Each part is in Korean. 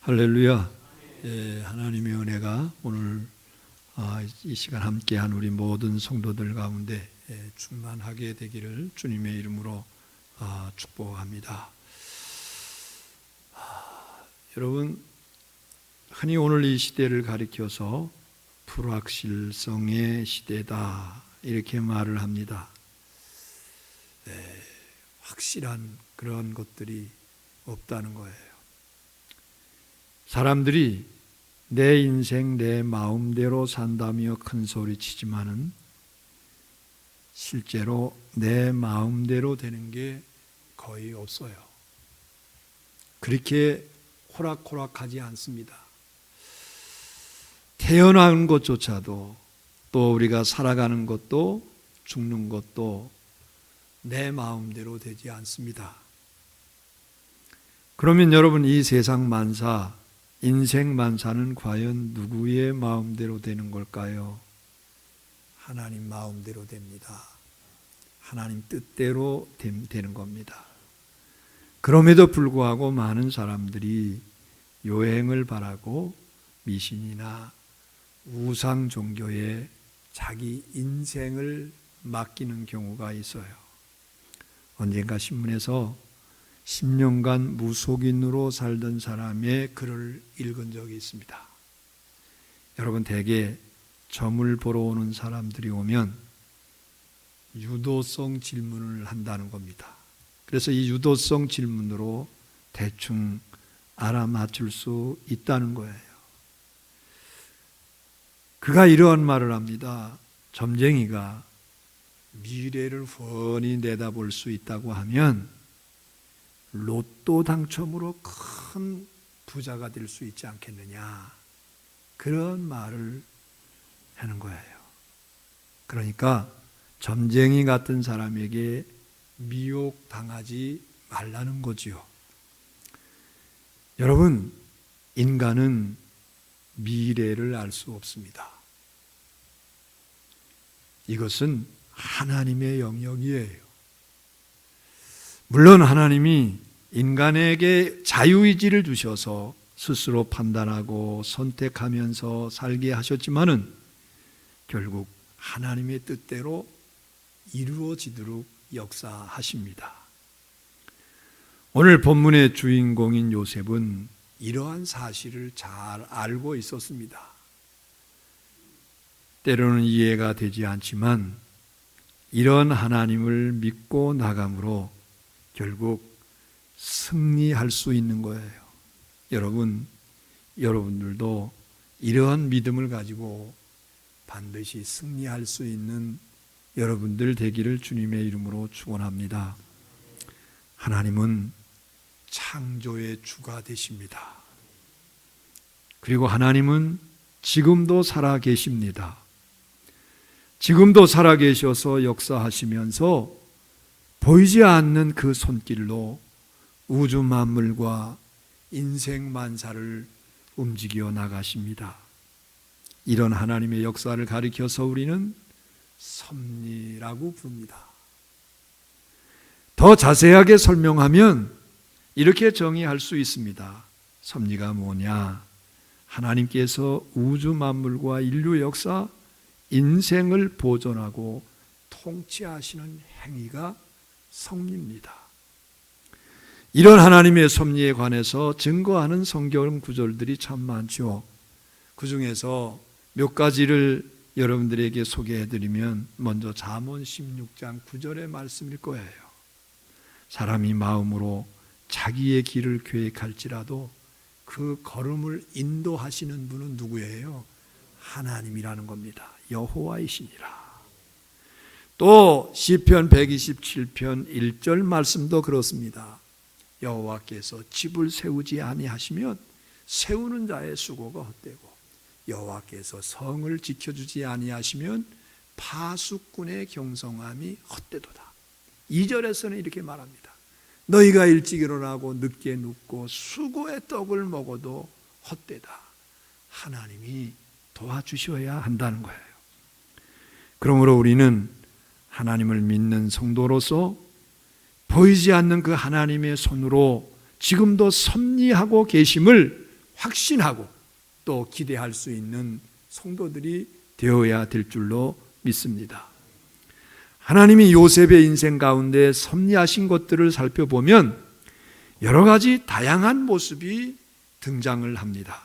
할렐루야. 하나님의 은혜가 오늘 이 시간 함께한 우리 모든 성도들 가운데 충만하게 되기를 주님의 이름으로 축복합니다. 여러분, 흔히 오늘 이 시대를 가리켜서 불확실성의 시대다 이렇게 말을 합니다. 확실한 그런 것들이 없다는 거예요. 사람들이 내 인생 내 마음대로 산다며 큰 소리 치지만은 실제로 내 마음대로 되는 게 거의 없어요. 그렇게 호락호락하지 않습니다. 태어난 것조차도 또 우리가 살아가는 것도 죽는 것도 내 마음대로 되지 않습니다. 그러면 여러분, 이 세상 만사, 인생 만사는 과연 누구의 마음대로 되는 걸까요? 하나님 마음대로 됩니다. 하나님 뜻대로 되는 겁니다. 그럼에도 불구하고 많은 사람들이 요행을 바라고 미신이나 우상 종교에 자기 인생을 맡기는 경우가 있어요. 언젠가 신문에서 10년간 무속인으로 살던 사람의 글을 읽은 적이 있습니다. 여러분, 대개 점을 보러 오는 사람들이 오면 유도성 질문을 한다는 겁니다. 그래서 이 유도성 질문으로 대충 알아맞힐 수 있다는 거예요. 그가 이러한 말을 합니다. 점쟁이가 미래를 훤히 내다볼 수 있다고 하면 로또 당첨으로 큰 부자가 될 수 있지 않겠느냐, 그런 말을 하는 거예요. 그러니까 점쟁이 같은 사람에게 미혹당하지 말라는 거지요. 여러분, 인간은 미래를 알 수 없습니다. 이것은 하나님의 영역이에요. 물론 하나님이 인간에게 자유의지를 주셔서 스스로 판단하고 선택하면서 살게 하셨지만은 결국 하나님의 뜻대로 이루어지도록 역사하십니다. 오늘 본문의 주인공인 요셉은 이러한 사실을 잘 알고 있었습니다. 때로는 이해가 되지 않지만 이런 하나님을 믿고 나감으로 결국 승리할 수 있는 거예요. 여러분들도 이러한 믿음을 가지고 반드시 승리할 수 있는 여러분들 되기를 주님의 이름으로 축원합니다. 하나님은 창조의 주가 되십니다. 그리고 하나님은 지금도 살아 계십니다. 지금도 살아 계셔서 역사하시면서 보이지 않는 그 손길로 우주 만물과 인생 만사를 움직여 나가십니다. 이런 하나님의 역사를 가리켜서 우리는 섭리라고 부릅니다. 더 자세하게 설명하면 이렇게 정의할 수 있습니다. 섭리가 뭐냐? 하나님께서 우주 만물과 인류 역사, 인생을 보존하고 통치하시는 행위가 섭리입니다. 이런 하나님의 섭리에 관해서 증거하는 성경 구절들이 참 많죠. 그 중에서 몇 가지를 여러분들에게 소개해드리면 먼저 잠언 16장 9절의 말씀일 거예요. 사람이 마음으로 자기의 길을 계획할지라도 그 걸음을 인도하시는 분은 누구예요? 하나님이라는 겁니다. 여호와이시니라. 또 시편 127편 1절 말씀도 그렇습니다. 여호와께서 집을 세우지 아니하시면 세우는 자의 수고가 헛되고 여호와께서 성을 지켜주지 아니하시면 파수꾼의 경성함이 헛되도다. 2절에서는 이렇게 말합니다. 너희가 일찍 일어나고 늦게 눕고 수고의 떡을 먹어도 헛되다. 하나님이 도와주셔야 한다는 거예요. 그러므로 우리는 하나님을 믿는 성도로서 보이지 않는 그 하나님의 손으로 지금도 섭리하고 계심을 확신하고 또 기대할 수 있는 성도들이 되어야 될 줄로 믿습니다. 하나님이 요셉의 인생 가운데 섭리하신 것들을 살펴보면 여러 가지 다양한 모습이 등장을 합니다.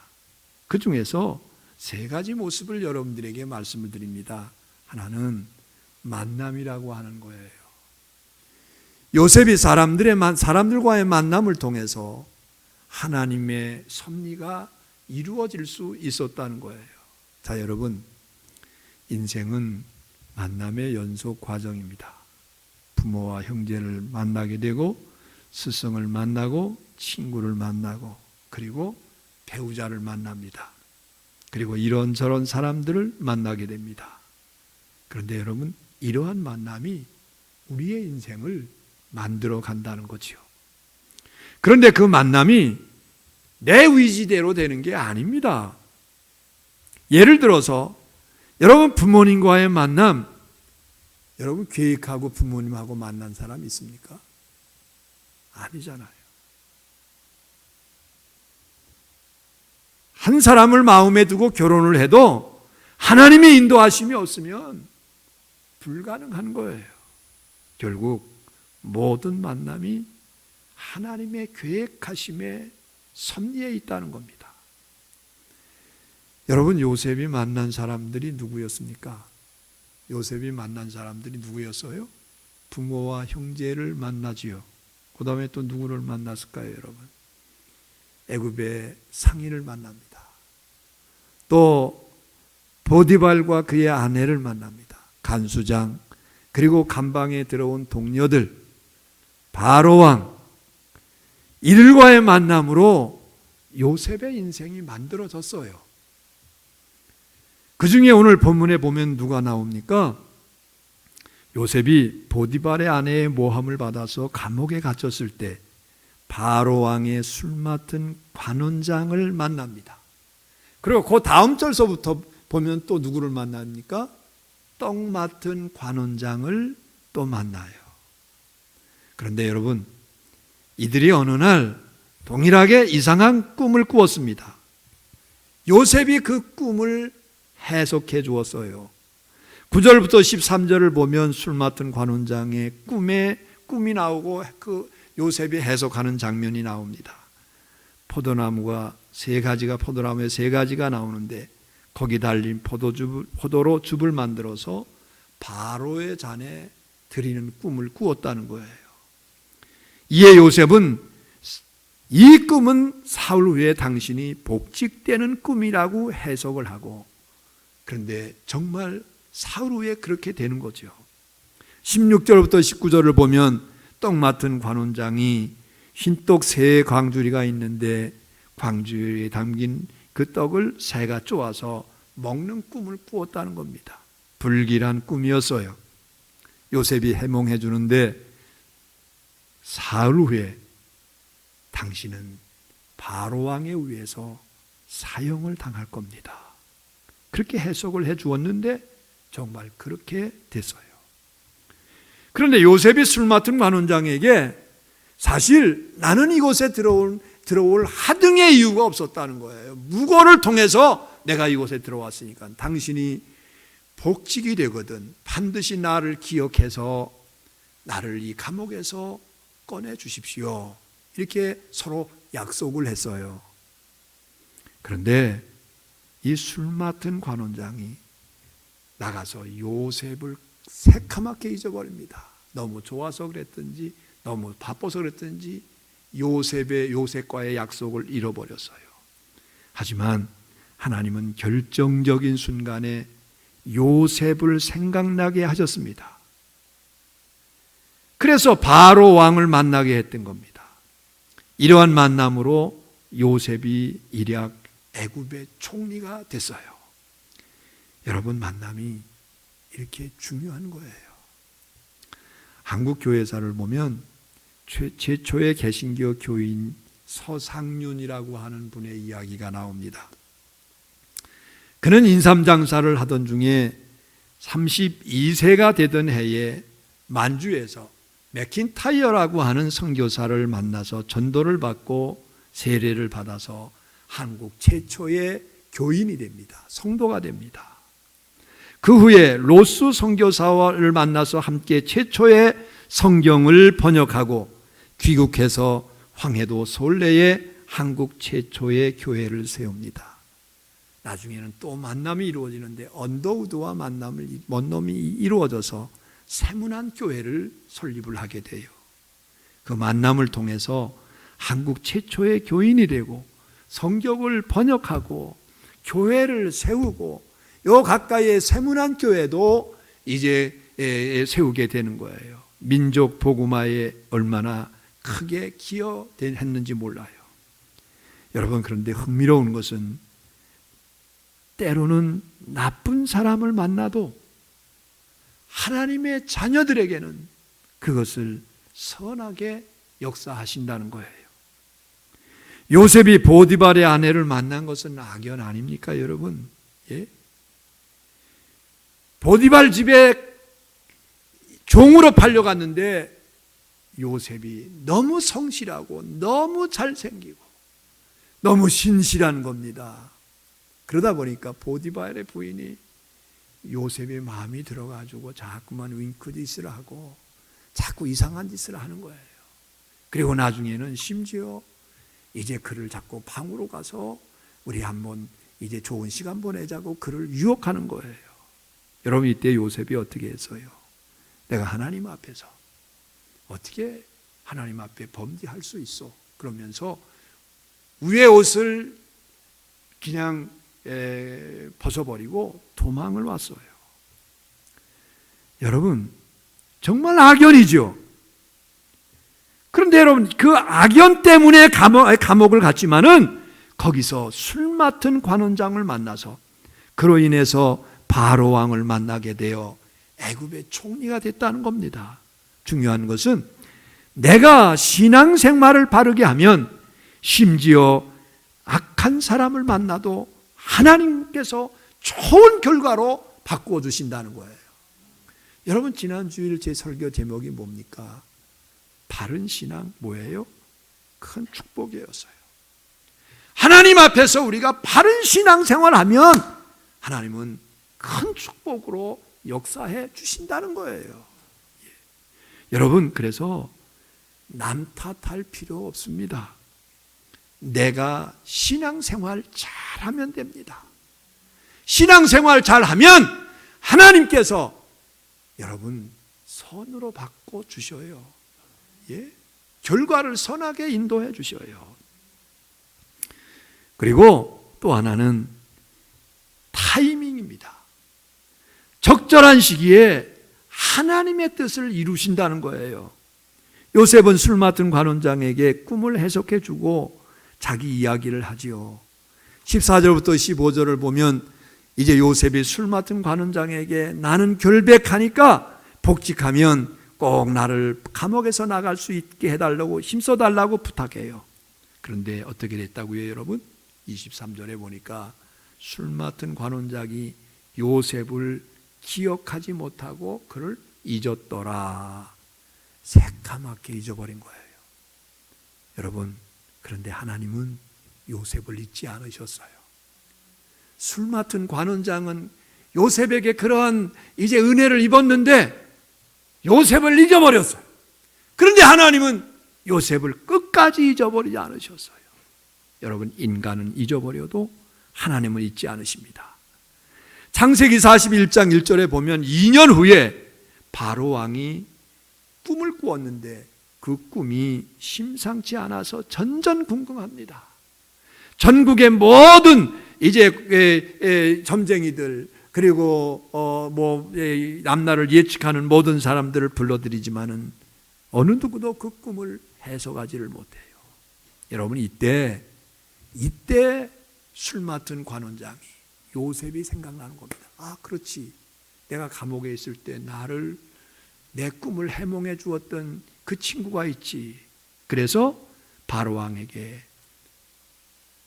그 중에서 세 가지 모습을 여러분들에게 말씀을 드립니다. 하나는 만남이라고 하는 거예요. 요셉이 사람들과의 만남을 통해서 하나님의 섭리가 이루어질 수 있었다는 거예요. 자, 여러분, 인생은 만남의 연속 과정입니다. 부모와 형제를 만나게 되고 스승을 만나고 친구를 만나고 그리고 배우자를 만납니다. 그리고 이런저런 사람들을 만나게 됩니다. 그런데 여러분, 이러한 만남이 우리의 인생을 만들어 간다는 거지요. 그런데 그 만남이 내 의지대로 되는 게 아닙니다. 예를 들어서 여러분 부모님과의 만남, 여러분 계획하고 부모님하고 만난 사람 있습니까? 아니잖아요. 한 사람을 마음에 두고 결혼을 해도 하나님의 인도하심이 없으면 불가능한 거예요. 결국 모든 만남이 하나님의 계획하심의 섭리에 있다는 겁니다. 여러분, 요셉이 만난 사람들이 누구였습니까? 요셉이 만난 사람들이 누구였어요? 부모와 형제를 만나지요. 그 다음에 또 누구를 만났을까요, 여러분? 애굽의 상인을 만납니다. 또 보디발과 그의 아내를 만납니다. 간수장, 그리고 감방에 들어온 동료들, 바로왕, 이들과의 만남으로 요셉의 인생이 만들어졌어요. 그 중에 오늘 본문에 보면 누가 나옵니까? 요셉이 보디발의 아내의 모함을 받아서 감옥에 갇혔을 때 바로왕의 술 맡은 관원장을 만납니다. 그리고 그 다음 절서부터 보면 또 누구를 만납니까? 떡 맡은 관원장을 또 만나요. 그런데 여러분, 이들이 어느 날 동일하게 이상한 꿈을 꾸었습니다. 요셉이 그 꿈을 해석해 주었어요. 9절부터 13절을 보면 술 맡은 관원장의 꿈이 나오고 그 요셉이 해석하는 장면이 나옵니다. 포도나무가 세 가지가 포도나무에 세 가지가 나오는데 거기 달린 포도로 줍을 만들어서 바로의 잔에 드리는 꿈을 꾸었다는 거예요. 이에 요셉은 이 꿈은 사흘 후에 당신이 복직되는 꿈이라고 해석을 하고, 그런데 정말 사흘 후에 그렇게 되는 거죠. 16절부터 19절을 보면 떡 맡은 관원장이 흰떡 세 광주리가 있는데 광주리에 담긴 그 떡을 새가 쪼아서 먹는 꿈을 꾸었다는 겁니다. 불길한 꿈이었어요. 요셉이 해몽해 주는데 사흘 후에 당신은 바로왕에 의해서 사형을 당할 겁니다. 그렇게 해석을 해 주었는데 정말 그렇게 됐어요. 그런데 요셉이 술 맡은 관원장에게 사실 나는 이곳에 들어올 하등의 이유가 없었다는 거예요. 무고를 통해서 내가 이곳에 들어왔으니까 당신이 복직이 되거든 반드시 나를 기억해서 나를 이 감옥에서 꺼내 주십시오. 이렇게 서로 약속을 했어요. 그런데 이 술 맡은 관원장이 나가서 요셉을 새카맣게 잊어버립니다. 너무 좋아서 그랬든지 너무 바빠서 그랬든지 요셉과의 약속을 잃어버렸어요. 하지만 하나님은 결정적인 순간에 요셉을 생각나게 하셨습니다. 그래서 바로 왕을 만나게 했던 겁니다. 이러한 만남으로 요셉이 일약 애굽의 총리가 됐어요. 여러분, 만남이 이렇게 중요한 거예요. 한국 교회사를 보면 최초의 개신교 교인 서상륜이라고 하는 분의 이야기가 나옵니다. 그는 인삼장사를 하던 중에 32세가 되던 해에 만주에서 맥킨타이어라고 하는 선교사를 만나서 전도를 받고 세례를 받아서 한국 최초의 교인이 됩니다. 성도가 됩니다. 그 후에 로스 선교사를 만나서 함께 최초의 성경을 번역하고 귀국해서 황해도 솔레에 한국 최초의 교회를 세웁니다. 나중에는 또 만남이 이루어지는데 언더우드와 만남이 이루어져서 세문안 교회를 설립을 하게 돼요. 그 만남을 통해서 한국 최초의 교인이 되고 성경을 번역하고 교회를 세우고 요 가까이의 세문안 교회도 이제 세우게 되는 거예요. 민족 복음화에 얼마나 크게 기여했는지 몰라요. 여러분, 그런데 흥미로운 것은 때로는 나쁜 사람을 만나도 하나님의 자녀들에게는 그것을 선하게 역사하신다는 거예요. 요셉이 보디발의 아내를 만난 것은 악연 아닙니까, 여러분? 예? 보디발 집에 종으로 팔려갔는데 요셉이 너무 성실하고 너무 잘생기고 너무 신실한 겁니다. 그러다 보니까 보디발의 부인이 요셉의 마음이 들어가지고 자꾸만 윙크짓을 하고 자꾸 이상한 짓을 하는 거예요. 그리고 나중에는 심지어 이제 그를 자꾸 방으로 가서 우리 한번 이제 좋은 시간 보내자고 그를 유혹하는 거예요. 여러분, 이때 요셉이 어떻게 했어요? 내가 하나님 앞에서 어떻게 하나님 앞에 범죄할 수 있어? 그러면서 위에 옷을 그냥 벗어버리고 도망을 왔어요. 여러분, 정말 악연이죠. 그런데 여러분, 그 악연 때문에 감옥을 갔지만은 거기서 술 맡은 관원장을 만나서 그로 인해서 바로 왕을 만나게 되어 애굽의 총리가 됐다는 겁니다. 중요한 것은 내가 신앙생활을 바르게 하면 심지어 악한 사람을 만나도 하나님께서 좋은 결과로 바꾸어 주신다는 거예요. 여러분, 지난 주일 제 설교 제목이 뭡니까? 바른 신앙 뭐예요? 큰 축복이었어요. 하나님 앞에서 우리가 바른 신앙생활하면 하나님은 큰 축복으로 역사해 주신다는 거예요. 여러분, 그래서 남 탓할 필요 없습니다. 내가 신앙생활 잘하면 됩니다. 신앙생활 잘하면 하나님께서 여러분 선으로 바꿔 주셔요. 예? 결과를 선하게 인도해 주셔요. 그리고 또 하나는 타이밍입니다. 적절한 시기에 하나님의 뜻을 이루신다는 거예요. 요셉은 술 맡은 관원장에게 꿈을 해석해 주고 자기 이야기를 하지요. 14절부터 15절을 보면 이제 요셉이 술 맡은 관원장에게 나는 결백하니까 복직하면 꼭 나를 감옥에서 나갈 수 있게 해달라고 힘써달라고 부탁해요. 그런데 어떻게 됐다고요, 여러분? 23절에 보니까 술 맡은 관원장이 요셉을 기억하지 못하고 그를 잊었더라. 새까맣게 잊어버린 거예요. 여러분, 그런데 하나님은 요셉을 잊지 않으셨어요. 술 맡은 관원장은 요셉에게 그런 이제 은혜를 입었는데 요셉을 잊어버렸어요. 그런데 하나님은 요셉을 끝까지 잊어버리지 않으셨어요. 여러분, 인간은 잊어버려도 하나님은 잊지 않으십니다. 창세기 41장 1절에 보면 2년 후에 바로 왕이 꿈을 꾸었는데 그 꿈이 심상치 않아서 전전긍긍합니다. 전국의 모든 이제 점쟁이들 그리고 남날을 예측하는 모든 사람들을 불러들이지만은 어느 누구도 그 꿈을 해석하지를 못해요. 여러분, 이때 술 맡은 관원장이 요셉이 생각나는 겁니다. 아, 그렇지. 내가 감옥에 있을 때 내 꿈을 해몽해 주었던 그 친구가 있지. 그래서 바로 왕에게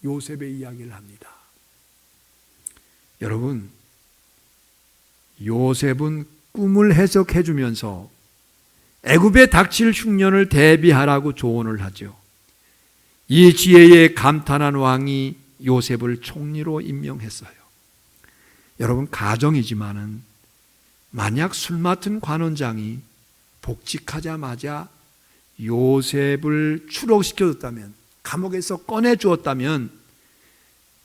요셉의 이야기를 합니다. 여러분, 요셉은 꿈을 해석해 주면서 애굽에 닥칠 흉년을 대비하라고 조언을 하죠. 이 지혜에 감탄한 왕이 요셉을 총리로 임명했어요. 여러분, 가정이지만은 만약 술 맡은 관원장이 복직하자마자 요셉을 추록시켜줬다면, 감옥에서 꺼내주었다면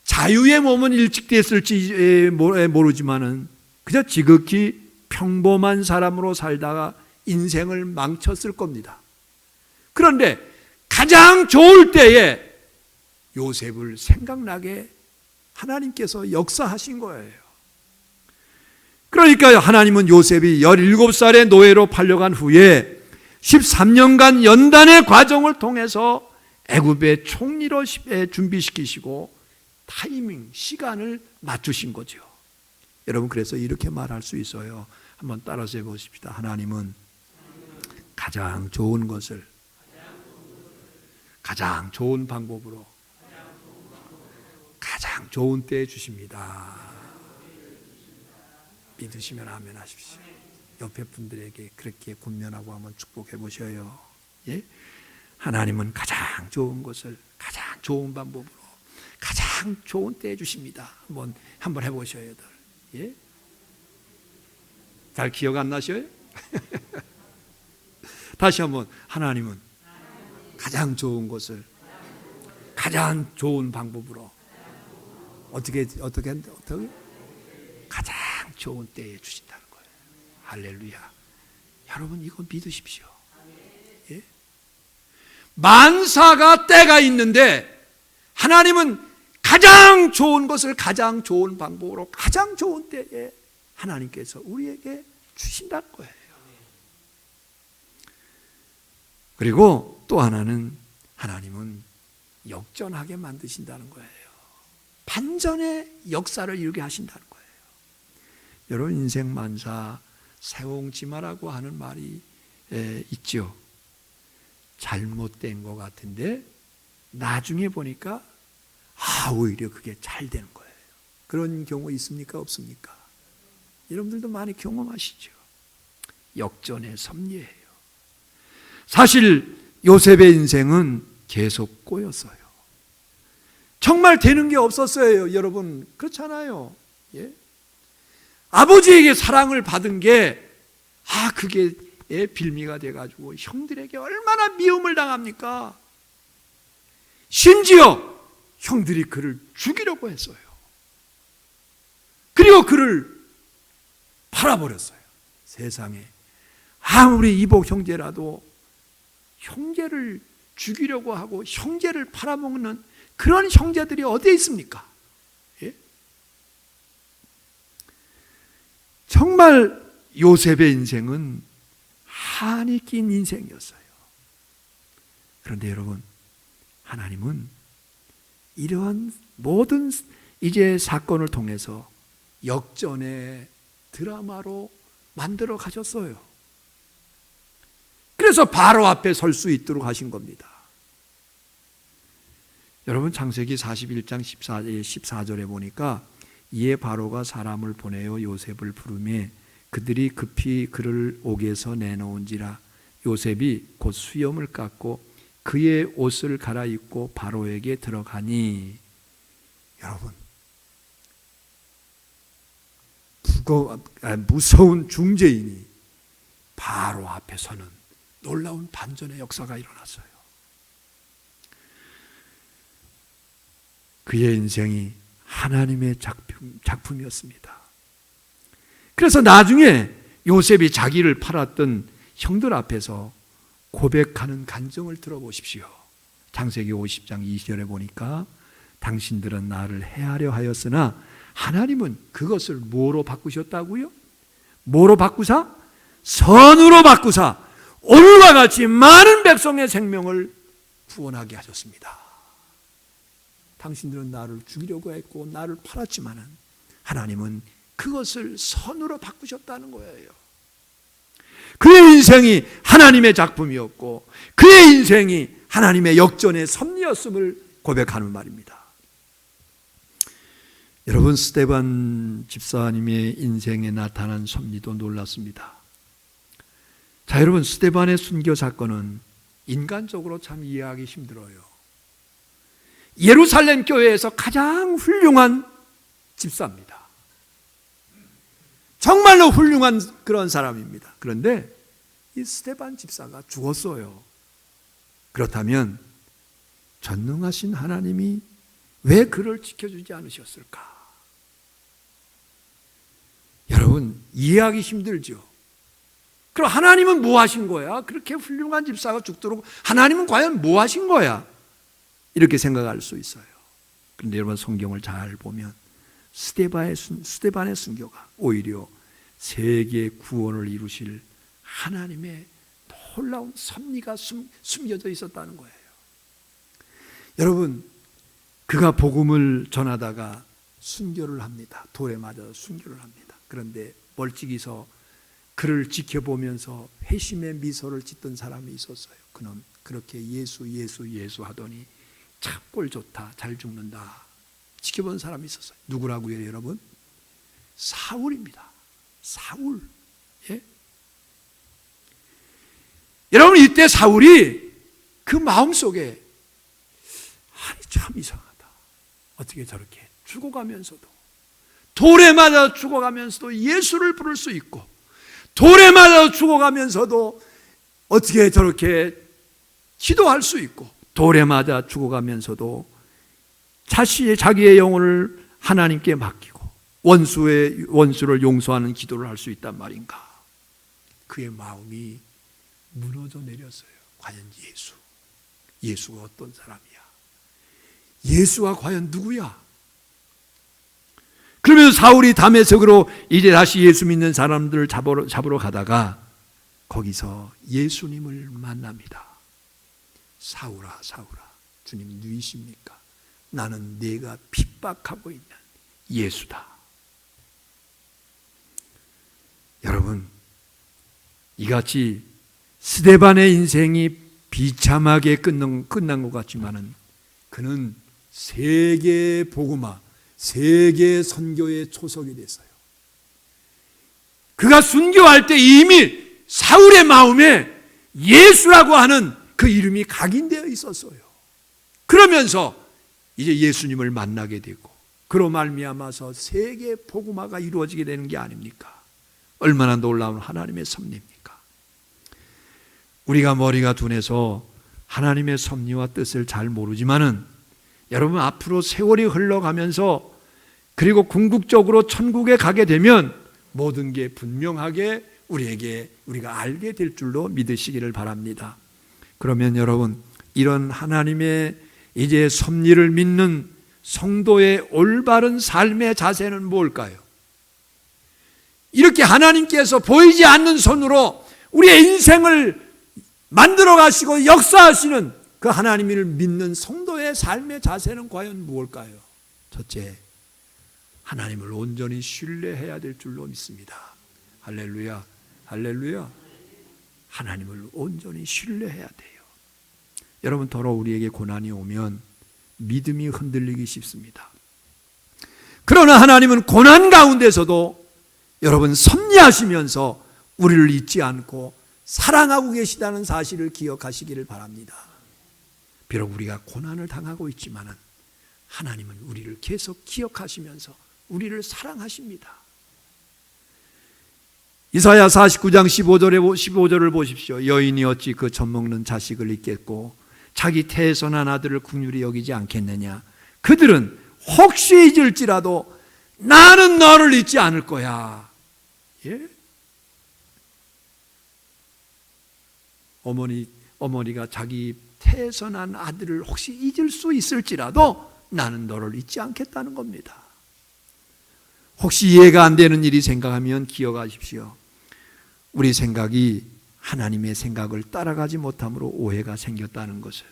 자유의 몸은 일찍 됐을지 모르지만은 그저 지극히 평범한 사람으로 살다가 인생을 망쳤을 겁니다. 그런데 가장 좋을 때에 요셉을 생각나게 하나님께서 역사하신 거예요. 그러니까 하나님은 요셉이 17살의 노예로 팔려간 후에 13년간 연단의 과정을 통해서 애굽의 총리로 준비시키시고 타이밍, 시간을 맞추신 거죠. 여러분, 그래서 이렇게 말할 수 있어요. 한번 따라서 해보십시다. 하나님은 가장 좋은 것을 가장 좋은 방법으로 가장 좋은 때에 주십니다. 믿으시면 아멘 하십시오. 옆에 분들에게 그렇게 권면하고 한번 축복해 보셔요. 예? 하나님은 가장 좋은 것을 가장 좋은 방법으로 가장 좋은 때에 주십니다. 한번 해보셔요. 예? 잘 기억 안 나셔요? 다시 한번, 하나님은 가장 좋은 것을 가장 좋은 방법으로 어떻게 가장 좋은 때에 주신다는 거예요. 할렐루야. 여러분, 이거 믿으십시오. 예? 만사가 때가 있는데 하나님은 가장 좋은 것을 가장 좋은 방법으로 가장 좋은 때에 하나님께서 우리에게 주신다는 거예요. 그리고 또 하나는, 하나님은 역전하게 만드신다는 거예요. 반전의 역사를 이루게 하신다는 거예요. 여러분, 인생 만사 세옹지마라고 하는 말이 있죠. 잘못된 것 같은데 나중에 보니까 오히려 그게 잘 되는 거예요. 그런 경우 있습니까? 없습니까? 여러분들도 많이 경험하시죠. 역전의 섭리예요. 사실 요셉의 인생은 계속 꼬였어요. 정말 되는 게 없었어요. 여러분, 그렇잖아요. 예? 아버지에게 사랑을 받은 게 그게 빌미가 돼가지고 형들에게 얼마나 미움을 당합니까? 심지어 형들이 그를 죽이려고 했어요. 그리고 그를 팔아버렸어요. 세상에 아무리 이복 형제라도 형제를 죽이려고 하고 형제를 팔아먹는 그런 형제들이 어디에 있습니까? 예? 정말 요셉의 인생은 한이 낀 인생이었어요. 그런데 여러분, 하나님은 이러한 모든 이제 사건을 통해서 역전의 드라마로 만들어 가셨어요. 그래서 바로 앞에 설 수 있도록 하신 겁니다. 여러분, 창세기 41장 14절에 보니까 이에 바로가 사람을 보내어 요셉을 부르매 그들이 급히 그를 옥에서 내놓은지라 요셉이 곧 수염을 깎고 그의 옷을 갈아입고 바로에게 들어가니. 여러분, 무서운 중재인이 바로 앞에 서는 놀라운 반전의 역사가 일어났어요. 그의 인생이 하나님의 작품이었습니다. 그래서 나중에 요셉이 자기를 팔았던 형들 앞에서 고백하는 간증을 들어보십시오. 창세기 50장 20절에 보니까 당신들은 나를 해하려 하였으나 하나님은 그것을 뭐로 바꾸셨다고요? 뭐로 바꾸사? 선으로 바꾸사 오늘과 같이 많은 백성의 생명을 구원하게 하셨습니다. 당신들은 나를 죽이려고 했고 나를 팔았지만은 하나님은 그것을 선으로 바꾸셨다는 거예요. 그의 인생이 하나님의 작품이었고 그의 인생이 하나님의 역전의 섭리였음을 고백하는 말입니다. 여러분, 스데반 집사님의 인생에 나타난 섭리도 놀랐습니다. 자, 여러분, 스데반의 순교 사건은 인간적으로 참 이해하기 힘들어요. 예루살렘 교회에서 가장 훌륭한 집사입니다. 정말로 훌륭한 그런 사람입니다. 그런데 이 스데반 집사가 죽었어요. 그렇다면 전능하신 하나님이 왜 그를 지켜주지 않으셨을까? 여러분, 이해하기 힘들죠. 그럼 하나님은 뭐 하신 거야? 그렇게 훌륭한 집사가 죽도록 하나님은 과연 뭐 하신 거야? 이렇게 생각할 수 있어요. 그런데 여러분, 성경을 잘 보면 스데반의 순교가 오히려 세계 구원을 이루실 하나님의 놀라운 섭리가 숨겨져 있었다는 거예요. 여러분, 그가 복음을 전하다가 순교를 합니다. 돌에 맞아 순교를 합니다. 그런데 멀찍이서 그를 지켜보면서 회심의 미소를 짓던 사람이 있었어요. 그는 그렇게 예수 하더니 참 꼴 좋다, 잘 죽는다 지켜본 사람이 있었어요. 누구라고요, 여러분? 사울입니다. 사울. 예? 여러분, 이때 사울이 그 마음속에 아니 참 이상하다. 어떻게 저렇게 죽어가면서도 돌에 맞아 죽어가면서도 예수를 부를 수 있고 돌에 맞아 죽어가면서도 어떻게 저렇게 기도할 수 있고 돌에 맞아 죽어가면서도 자기의 영혼을 하나님께 맡기고 원수를 용서하는 기도를 할 수 있단 말인가? 그의 마음이 무너져 내렸어요. 과연 예수가 어떤 사람이야? 예수가 과연 누구야? 그러면서 사울이 다메섹으로 이제 다시 예수 믿는 사람들을 잡으러 가다가 거기서 예수님을 만납니다. 사울아, 주님 누구이십니까? 나는 네가 핍박하고 있는 예수다. 여러분, 이같이 스데반의 인생이 비참하게 끝난 것 같지만은 그는 세계 복음화, 세계 선교의 초석이 됐어요. 그가 순교할 때 이미 사울의 마음에 예수라고 하는 그 이름이 각인되어 있었어요. 그러면서 이제 예수님을 만나게 되고 그로 말미암아서 세계 복음화가 이루어지게 되는 게 아닙니까? 얼마나 놀라운 하나님의 섭리입니까? 우리가 머리가 둔해서 하나님의 섭리와 뜻을 잘 모르지만은 여러분, 앞으로 세월이 흘러가면서 그리고 궁극적으로 천국에 가게 되면 모든 게 분명하게 우리가 알게 될 줄로 믿으시기를 바랍니다. 그러면 여러분, 이런 하나님의 이제 섭리를 믿는 성도의 올바른 삶의 자세는 뭘까요? 이렇게 하나님께서 보이지 않는 손으로 우리의 인생을 만들어 가시고 역사하시는 그 하나님을 믿는 성도의 삶의 자세는 과연 무엇일까요? 첫째, 하나님을 온전히 신뢰해야 될 줄로 믿습니다. 할렐루야, 할렐루야. 하나님을 온전히 신뢰해야 돼요. 여러분, 더러 우리에게 고난이 오면 믿음이 흔들리기 쉽습니다. 그러나 하나님은 고난 가운데서도 여러분 섭리하시면서 우리를 잊지 않고 사랑하고 계시다는 사실을 기억하시기를 바랍니다. 비록 우리가 고난을 당하고 있지만은 하나님은 우리를 계속 기억하시면서 우리를 사랑하십니다. 이사야 49장 15절을 보십시오. 여인이 어찌 그 젖먹는 자식을 잊겠고 자기 태에서 난 아들을 긍휼히 여기지 않겠느냐. 그들은 혹시 잊을지라도 나는 너를 잊지 않을 거야. 예? 어머니가 자기 태에서 난 아들을 혹시 잊을 수 있을지라도 나는 너를 잊지 않겠다는 겁니다. 혹시 이해가 안 되는 일이 생각하면 기억하십시오. 우리 생각이 하나님의 생각을 따라가지 못함으로 오해가 생겼다는 것을.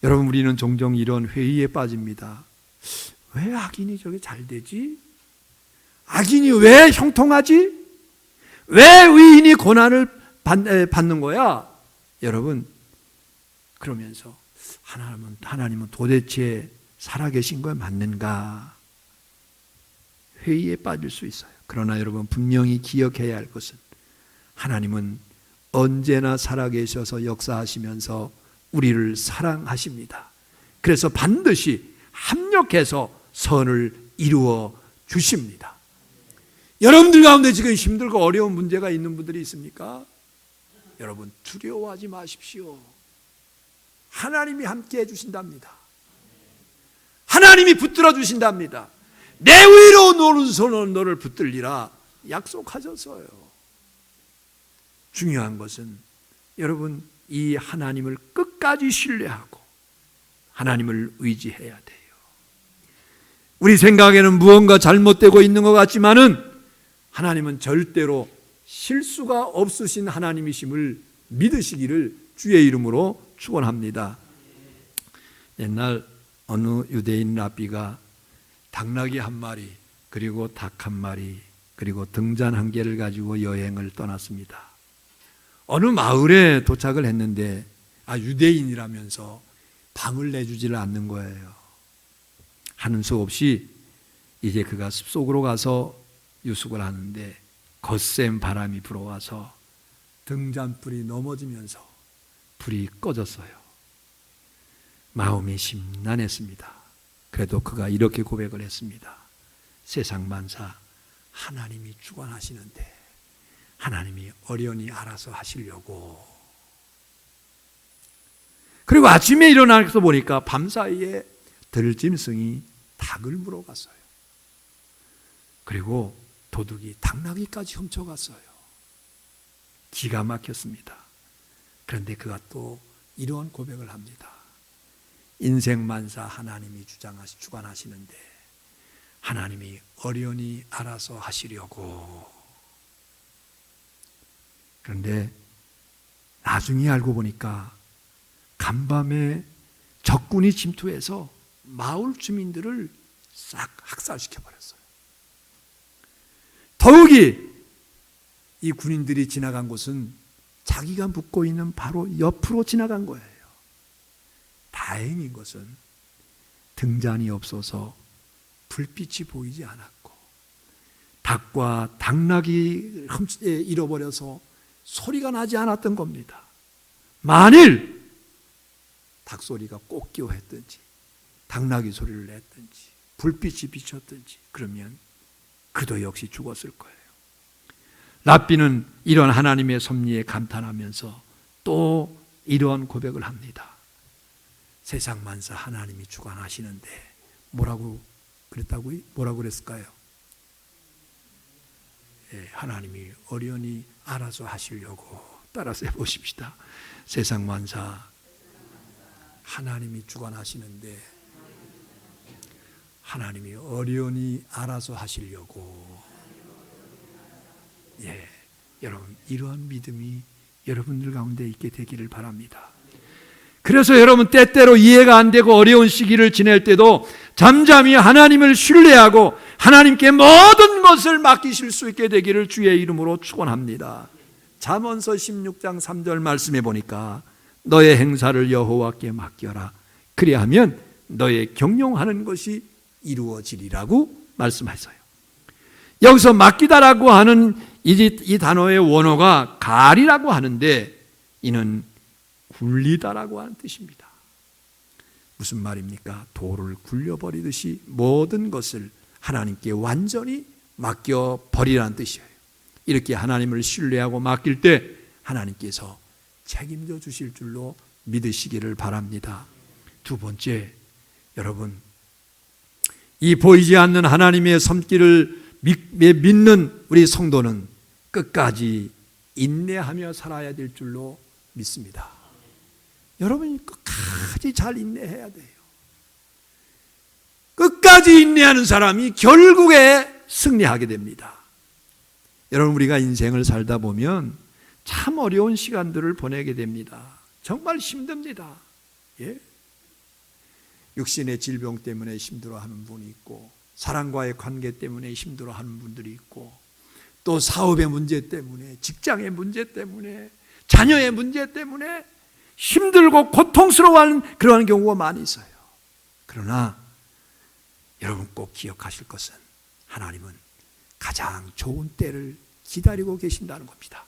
여러분, 우리는 종종 이런 회의에 빠집니다. 왜 악인이 저게 잘 되지? 악인이 왜 형통하지? 왜 의인이 고난을 받는 거야? 여러분, 그러면서 하나님은 도대체 살아계신 거 맞는가? 회의에 빠질 수 있어요. 그러나 여러분, 분명히 기억해야 할 것은 하나님은 언제나 살아계셔서 역사하시면서 우리를 사랑하십니다. 그래서 반드시 합력해서 선을 이루어 주십니다. 여러분들 가운데 지금 힘들고 어려운 문제가 있는 분들이 있습니까? 여러분 두려워하지 마십시오. 하나님이 함께 해주신답니다. 하나님이 붙들어 주신답니다. 내 위로 오른손은 너를 붙들리라 약속하셨어요. 중요한 것은 여러분 이 하나님을 끝까지 신뢰하고 하나님을 의지해야 돼요. 우리 생각에는 무언가 잘못되고 있는 것 같지만은 하나님은 절대로 실수가 없으신 하나님이심을 믿으시기를 주의 이름으로 축원합니다. 옛날 어느 유대인 랍비가 당나귀 한 마리 그리고 닭 한 마리 그리고 등잔 한 개를 가지고 여행을 떠났습니다. 어느 마을에 도착을 했는데 유대인이라면서 방을 내주지를 않는 거예요. 하는 수 없이 이제 그가 숲속으로 가서 유숙을 하는데 거센 바람이 불어와서 등잔불이 넘어지면서 불이 꺼졌어요. 마음이 심란했습니다. 그래도 그가 이렇게 고백을 했습니다. 세상 만사 하나님이 주관하시는데 하나님이 어련히 알아서 하시려고. 그리고 아침에 일어나서 보니까 밤사이에 들짐승이 닭을 물어갔어요. 그리고 도둑이 당나귀까지 훔쳐갔어요. 기가 막혔습니다. 그런데 그가 또 이러한 고백을 합니다. 인생 만사 하나님이 주관하시는데 하나님이 어련히 알아서 하시려고. 그런데 나중에 알고 보니까 간밤에 적군이 침투해서 마을 주민들을 싹 학살시켜버렸어요. 더욱이 이 군인들이 지나간 곳은 자기가 묵고 있는 바로 옆으로 지나간 거예요. 다행인 것은 등잔이 없어서 불빛이 보이지 않았고 닭과 당나귀 잃어버려서 소리가 나지 않았던 겁니다. 만일 닭소리가 꽃기어했든지 당나귀 소리를 냈든지 불빛이 비쳤든지 그러면 그도 역시 죽었을 거예요. 랍비는 이런 하나님의 섭리에 감탄하면서 또 이러한 고백을 합니다. 세상 만사 하나님이 주관하시는데 뭐라고 그랬다고요? 뭐라고 그랬을까요? 하나님이 어련히 알아서 하시려고. 따라서 해보십시다. 세상 만사 하나님이 주관하시는데 하나님이 어련히 알아서 하시려고. 여러분 이러한 믿음이 여러분들 가운데 있게 되기를 바랍니다. 그래서 여러분 때때로 이해가 안 되고 어려운 시기를 지낼 때도 잠잠히 하나님을 신뢰하고 하나님께 모든 것을 맡기실 수 있게 되기를 주의 이름으로 축원합니다. 잠언서 16장 3절 말씀해 보니까 너의 행사를 여호와께 맡겨라. 그리하면 너의 경영하는 것이 이루어지리라고 말씀하셨어요. 여기서 맡기다라고 하는 이 단어의 원어가 갈이라고 하는데 이는 굴리다라고 하는 뜻입니다. 무슨 말입니까? 돌을 굴려버리듯이 모든 것을 하나님께 완전히 맡겨버리라는 뜻이에요. 이렇게 하나님을 신뢰하고 맡길 때 하나님께서 책임져 주실 줄로 믿으시기를 바랍니다. 두 번째, 여러분 이 보이지 않는 하나님의 손길을 믿는 우리 성도는 끝까지 인내하며 살아야 될 줄로 믿습니다. 여러분이 끝까지 잘 인내해야 돼요. 끝까지 인내하는 사람이 결국에 승리하게 됩니다. 여러분 우리가 인생을 살다 보면 참 어려운 시간들을 보내게 됩니다. 정말 힘듭니다. 육신의 질병 때문에 힘들어하는 분이 있고 사랑과의 관계 때문에 힘들어하는 분들이 있고 또 사업의 문제 때문에 직장의 문제 때문에 자녀의 문제 때문에 힘들고 고통스러워하는 그러한 경우가 많이 있어요. 그러나 여러분 꼭 기억하실 것은 하나님은 가장 좋은 때를 기다리고 계신다는 겁니다.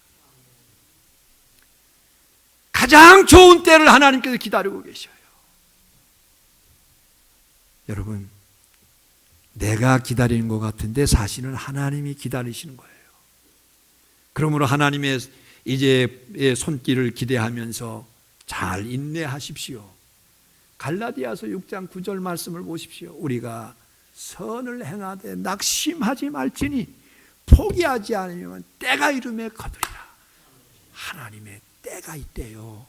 가장 좋은 때를 하나님께서 기다리고 계셔요. 여러분, 내가 기다리는 것 같은데 사실은 하나님이 기다리시는 거예요. 그러므로 하나님의 이제 손길을 기대하면서 잘 인내하십시오. 갈라디아서 6장 9절 말씀을 보십시오. 우리가 선을 행하되 낙심하지 말지니 포기하지 않으면 때가 이름에 거두리라. 하나님의 때가 있대요.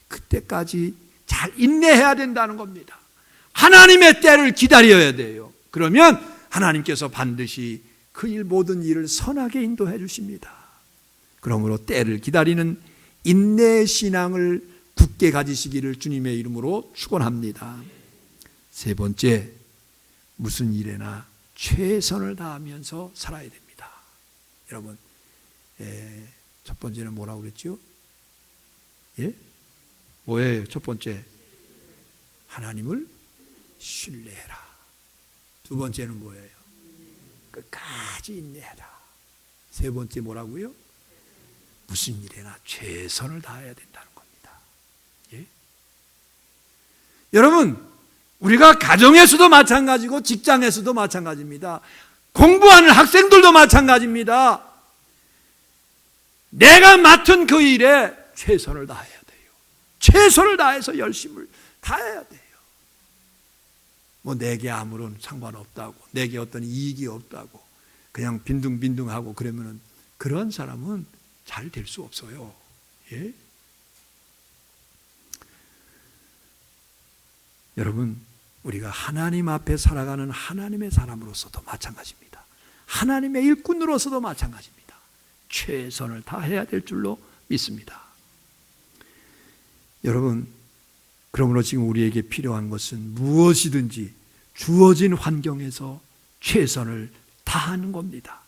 그때까지 잘 인내해야 된다는 겁니다. 하나님의 때를 기다려야 돼요. 그러면 하나님께서 반드시 그 일 모든 일을 선하게 인도해 주십니다. 그러므로 때를 기다리는 인내의 신앙을 굳게 가지시기를 주님의 이름으로 축원합니다. 세 번째, 무슨 일에나 최선을 다하면서 살아야 됩니다. 여러분, 첫 번째는 뭐라고 그랬죠? 예? 뭐예요? 첫 번째, 하나님을 신뢰해라. 두 번째는 뭐예요? 끝까지 인내해라. 세 번째 뭐라고요? 무슨 일에나 최선을 다해야 된다는 겁니다. 예? 여러분, 우리가 가정에서도 마찬가지고 직장에서도 마찬가지입니다. 공부하는 학생들도 마찬가지입니다. 내가 맡은 그 일에 최선을 다해야 돼요. 최선을 다해서 열심을 다해야 돼요. 뭐 내게 아무런 상관없다고, 내게 어떤 이익이 없다고 그냥 빈둥빈둥하고 그러면은 그런 사람은 잘 될 수 없어요. 예? 여러분, 우리가 하나님 앞에 살아가는 하나님의 사람으로서도 마찬가지입니다. 하나님의 일꾼으로서도 마찬가지입니다. 최선을 다해야 될 줄로 믿습니다. 여러분, 그러므로 지금 우리에게 필요한 것은 무엇이든지 주어진 환경에서 최선을 다하는 겁니다.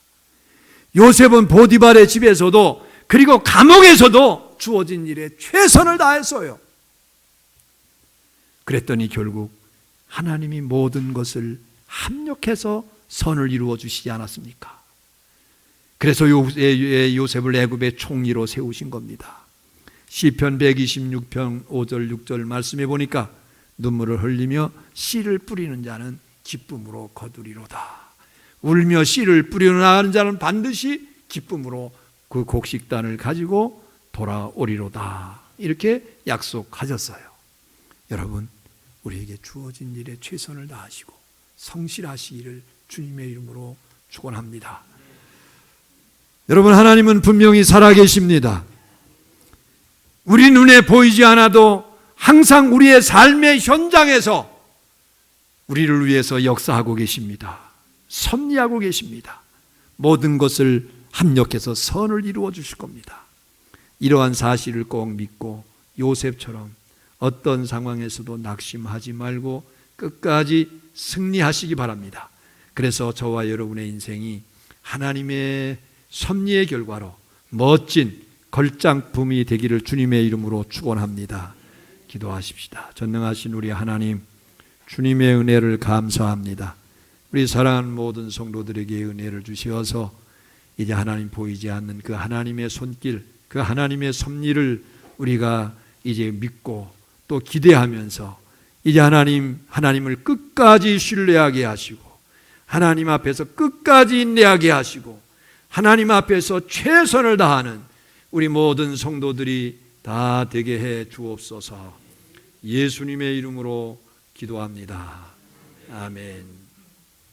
요셉은 보디발의 집에서도 그리고 감옥에서도 주어진 일에 최선을 다했어요. 그랬더니 결국 하나님이 모든 것을 합력해서 선을 이루어 주시지 않았습니까? 그래서 요셉을 애굽의 총리로 세우신 겁니다. 시편 126편 5절 6절 말씀해 보니까 눈물을 흘리며 씨를 뿌리는 자는 기쁨으로 거두리로다. 울며 씨를 뿌려나가는 자는 반드시 기쁨으로 그 곡식단을 가지고 돌아오리로다. 이렇게 약속하셨어요. 여러분, 우리에게 주어진 일에 최선을 다하시고 성실하시기를 주님의 이름으로 축원합니다. 여러분, 하나님은 분명히 살아계십니다. 우리 눈에 보이지 않아도 항상 우리의 삶의 현장에서 우리를 위해서 역사하고 계십니다. 섭리하고 계십니다. 모든 것을 합력해서 선을 이루어 주실 겁니다. 이러한 사실을 꼭 믿고 요셉처럼 어떤 상황에서도 낙심하지 말고 끝까지 승리하시기 바랍니다. 그래서 저와 여러분의 인생이 하나님의 섭리의 결과로 멋진 걸작품이 되기를 주님의 이름으로 축원합니다. 기도하십시다. 전능하신 우리 하나님, 주님의 은혜를 감사합니다. 우리 사랑하는 모든 성도들에게 은혜를 주시어서 이제 하나님 보이지 않는 그 하나님의 손길, 그 하나님의 섭리를 우리가 이제 믿고 또 기대하면서 이제 하나님을 끝까지 신뢰하게 하시고 하나님 앞에서 끝까지 인내하게 하시고 하나님 앞에서 최선을 다하는 우리 모든 성도들이 다 되게 해 주옵소서. 예수님의 이름으로 기도합니다. 아멘.